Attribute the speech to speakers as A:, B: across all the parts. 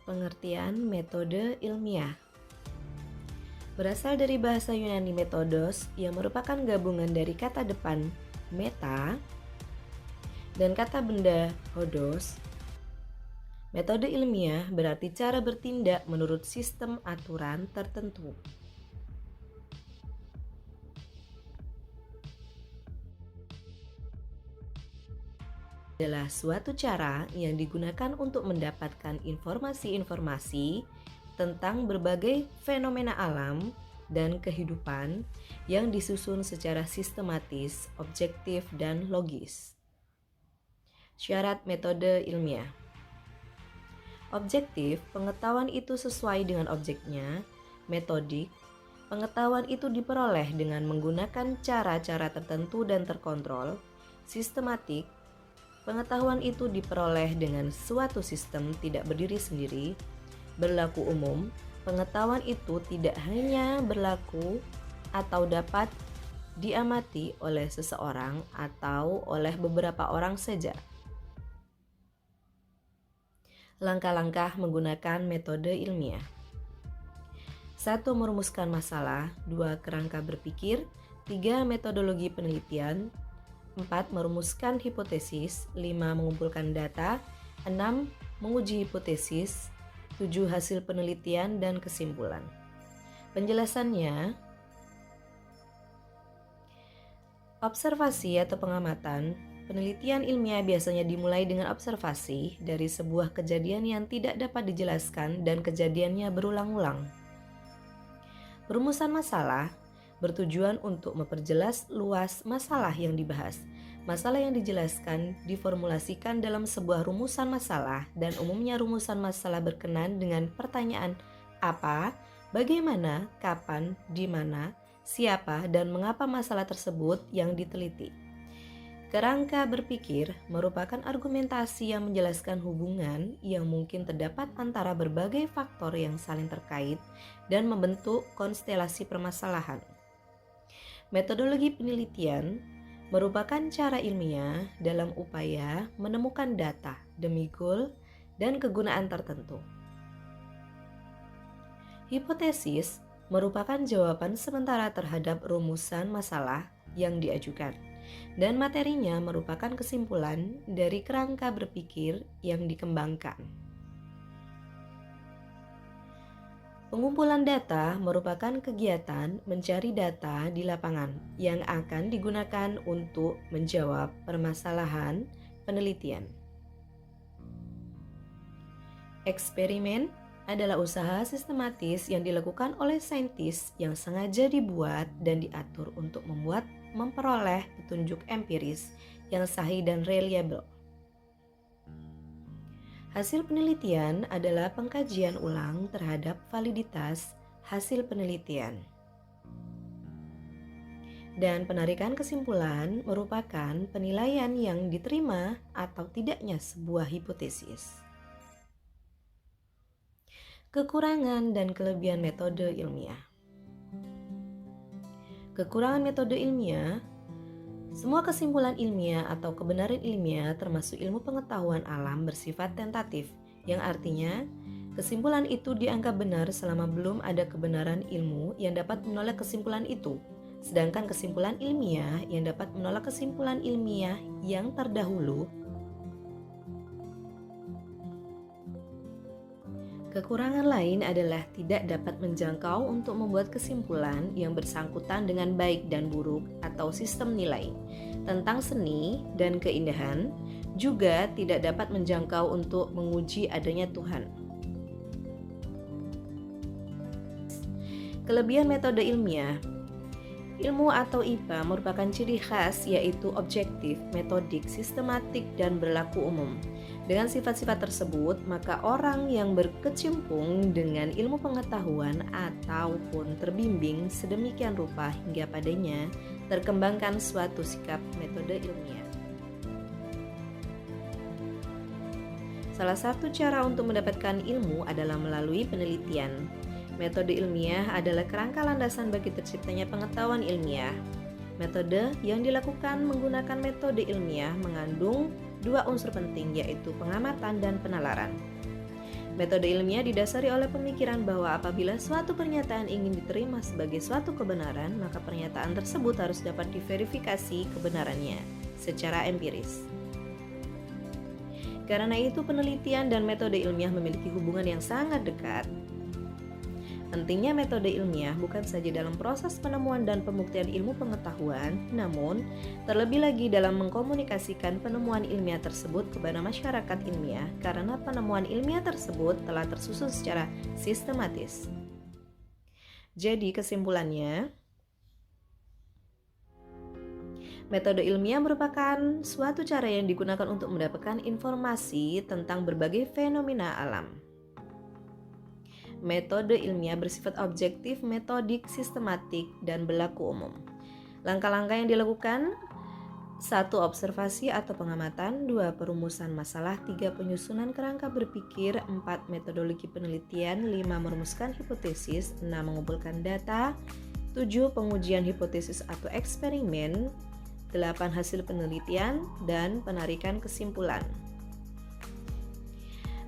A: Pengertian metode ilmiah berasal dari bahasa Yunani metodos yang merupakan gabungan dari kata depan meta dan kata benda hodos. Metode ilmiah berarti cara bertindak menurut sistem aturan tertentu. Adalah suatu cara yang digunakan untuk mendapatkan informasi-informasi tentang berbagai fenomena alam dan kehidupan yang disusun secara sistematis, objektif, dan logis. Syarat metode ilmiah. Objektif, pengetahuan itu sesuai dengan objeknya. Metodik, pengetahuan itu diperoleh dengan menggunakan cara-cara tertentu dan terkontrol. Sistematik, pengetahuan itu diperoleh dengan suatu sistem tidak berdiri sendiri. Berlaku umum, pengetahuan itu tidak hanya berlaku atau dapat diamati oleh seseorang atau oleh beberapa orang saja. Langkah-langkah menggunakan metode ilmiah. 1. Merumuskan masalah. 2. Kerangka berpikir. 3. Metodologi penelitian. 4. Merumuskan hipotesis. 5. Mengumpulkan data. 6. Menguji hipotesis. 7. Hasil penelitian dan kesimpulan. Penjelasannya, observasi atau pengamatan. Penelitian ilmiah biasanya dimulai dengan observasi dari sebuah kejadian yang tidak dapat dijelaskan dan kejadiannya berulang-ulang. Perumusan masalah bertujuan untuk memperjelas luas masalah yang dibahas. Masalah yang dijelaskan diformulasikan dalam sebuah rumusan masalah dan umumnya rumusan masalah berkenaan dengan pertanyaan apa, bagaimana, kapan, di mana, siapa, dan mengapa masalah tersebut yang diteliti. Kerangka berpikir merupakan argumentasi yang menjelaskan hubungan yang mungkin terdapat antara berbagai faktor yang saling terkait dan membentuk konstelasi permasalahan. Metodologi penelitian merupakan cara ilmiah dalam upaya menemukan data demi goal dan kegunaan tertentu. Hipotesis merupakan jawaban sementara terhadap rumusan masalah yang diajukan, dan materinya merupakan kesimpulan dari kerangka berpikir yang dikembangkan. Pengumpulan data merupakan kegiatan mencari data di lapangan yang akan digunakan untuk menjawab permasalahan penelitian. Eksperimen adalah usaha sistematis yang dilakukan oleh saintis yang sengaja dibuat dan diatur untuk memperoleh petunjuk empiris yang sahih dan reliable. Hasil penelitian adalah pengkajian ulang terhadap validitas hasil penelitian. Dan penarikan kesimpulan merupakan penilaian yang diterima atau tidaknya sebuah hipotesis. Kekurangan dan kelebihan metode ilmiah. Kekurangan metode ilmiah, semua kesimpulan ilmiah atau kebenaran ilmiah termasuk ilmu pengetahuan alam bersifat tentatif, yang artinya kesimpulan itu dianggap benar selama belum ada kebenaran ilmu yang dapat menolak kesimpulan itu, sedangkan kesimpulan ilmiah yang dapat menolak kesimpulan ilmiah yang terdahulu. Kekurangan lain adalah tidak dapat menjangkau untuk membuat kesimpulan yang bersangkutan dengan baik dan buruk atau sistem nilai tentang seni dan keindahan, juga tidak dapat menjangkau untuk menguji adanya Tuhan. Kelebihan metode ilmiah. Ilmu atau IPA merupakan ciri khas yaitu objektif, metodik, sistematik, dan berlaku umum. Dengan sifat-sifat tersebut, maka orang yang berkecimpung dengan ilmu pengetahuan ataupun terbimbing sedemikian rupa hingga padanya terkembangkan suatu sikap metode ilmiah. Salah satu cara untuk mendapatkan ilmu adalah melalui penelitian. Metode ilmiah adalah kerangka landasan bagi terciptanya pengetahuan ilmiah. Metode yang dilakukan menggunakan metode ilmiah mengandung dua unsur penting, yaitu pengamatan dan penalaran. Metode ilmiah didasari oleh pemikiran bahwa apabila suatu pernyataan ingin diterima sebagai suatu kebenaran, maka pernyataan tersebut harus dapat diverifikasi kebenarannya secara empiris. Karena itu, penelitian dan metode ilmiah memiliki hubungan yang sangat dekat. Pentingnya metode ilmiah bukan saja dalam proses penemuan dan pembuktian ilmu pengetahuan, namun terlebih lagi dalam mengkomunikasikan penemuan ilmiah tersebut kepada masyarakat ilmiah, karena penemuan ilmiah tersebut telah tersusun secara sistematis. Jadi kesimpulannya, metode ilmiah merupakan suatu cara yang digunakan untuk mendapatkan informasi tentang berbagai fenomena alam. Metode ilmiah bersifat objektif, metodik, sistematik, dan berlaku umum. Langkah-langkah yang dilakukan: 1. Observasi atau pengamatan. 2. Perumusan masalah. 3. Penyusunan kerangka berpikir. 4. Metodologi penelitian. 5. Merumuskan hipotesis. 6. Mengumpulkan data. 7. Pengujian hipotesis atau eksperimen. 8. Hasil penelitian dan penarikan kesimpulan.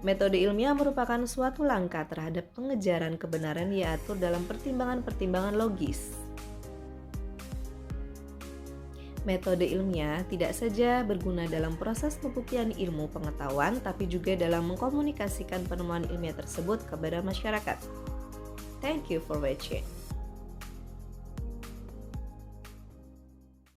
A: Metode ilmiah merupakan suatu langkah terhadap pengejaran kebenaran yang diatur dalam pertimbangan-pertimbangan logis. Metode ilmiah tidak saja berguna dalam proses pembuktian ilmu pengetahuan, tapi juga dalam mengkomunikasikan penemuan ilmiah tersebut kepada masyarakat. Thank you for watching.